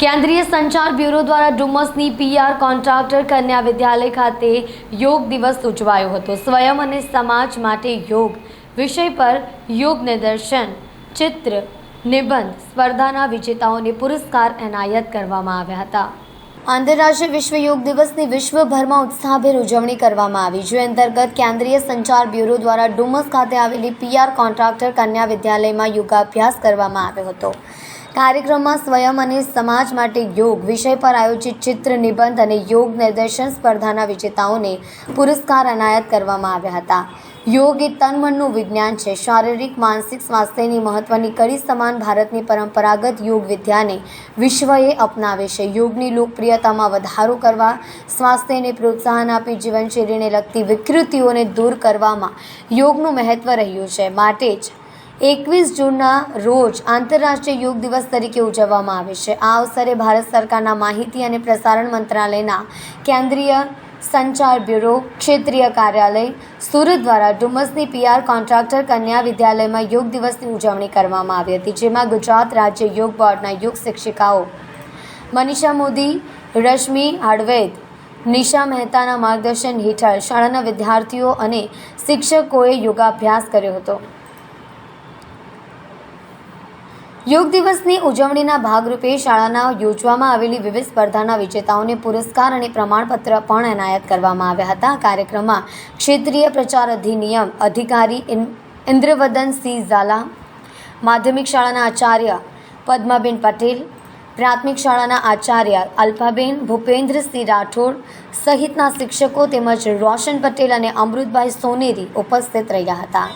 કેન્દ્રીય સંચાર બ્યુરો દ્વારા ડુમસની પીઆર કોન્ટ્રાક્ટર કન્યા વિદ્યાલય ખાતે યોગ દિવસ ઉજવાયો હતો। સ્વયં અને સમાજ માટે યોગ વિષય પર યોગ નિદર્શન, ચિત્ર નિબંધ સ્પર્ધાના વિજેતાઓને પુરસ્કાર એનાયત કરવામાં આવ્યા હતા। આંતરરાષ્ટ્રીય વિશ્વ યોગ દિવસની વિશ્વભરમાં ઉત્સાહભેર ઉજવણી કરવામાં આવી, જે અંતર્ગત કેન્દ્રીય સંચાર બ્યુરો દ્વારા ડુમસ ખાતે આવેલી પીઆર કોન્ટ્રાક્ટર કન્યા વિદ્યાલયમાં યોગાભ્યાસ કરવામાં આવ્યો હતો। કાર્યક્રમમાં સ્વયં અને સમાજ માટે યોગ વિષય પર આયોજિત ચિત્ર નિબંધ અને યોગ નિદર્શન સ્પર્ધાના વિજેતાઓને પુરસ્કાર એનાયત કરવામાં આવ્યા હતા। યોગ એ તન મનનું વિજ્ઞાન છે। શારીરિક માનસિક સ્વાસ્થ્યની મહત્વની કડી સમાન ભારતની પરંપરાગત યોગ વિદ્યાને વિશ્વએ અપનાવે છે। યોગની લોકપ્રિયતામાં વધારો કરવા, સ્વાસ્થ્યને પ્રોત્સાહન આપી જીવનશૈલીને લગતી વિકૃતિઓને દૂર કરવામાં યોગનું મહત્વ રહ્યું છે। માટે જ 21 જૂનના રોજ આંતરરાષ્ટ્રીય યોગ દિવસ તરીકે ઉજવવામાં આવે છે। આ અવસરે ભારત સરકારના માહિતી અને પ્રસારણ મંત્રાલયના કેન્દ્રીય સંચાર બ્યુરો ક્ષેત્રીય કાર્યાલય સુરત દ્વારા ડુમસની પીઆર કોન્ટ્રાક્ટર કન્યા વિદ્યાલયમાં યોગ દિવસની ઉજવણી કરવામાં આવી હતી, જેમાં ગુજરાત રાજ્ય યોગ બોર્ડના યોગ શિક્ષિકાઓ મનીષા મોદી, રશ્મિ હાડવેદ, નિશા મહેતાના માર્ગદર્શન હેઠળ શાળાના વિદ્યાર્થીઓ અને શિક્ષકોએ યોગાભ્યાસ કર્યો હતો। યોગ દિવસની ઉજવણીના ભાગરૂપે શાળાના યોજવામાં આવેલી વિવિધ સ્પર્ધાના વિજેતાઓને પુરસ્કાર અને પ્રમાણપત્ર પણ એનાયત કરવામાં આવ્યા હતા। કાર્યક્રમમાં ક્ષેત્રીય પ્રચાર અધિનિયમ અધિકારી ઇન્દ્રવદનસિંહ ઝાલા, માધ્યમિક શાળાના આચાર્ય પદ્માબેન પટેલ, પ્રાથમિક શાળાના આચાર્ય અલ્પાબેન ભૂપેન્દ્રસિંહ રાઠોડ સહિતના શિક્ષકો તેમજ રોશન પટેલ અને અમૃતભાઈ સોનેરી ઉપસ્થિત રહ્યા હતા।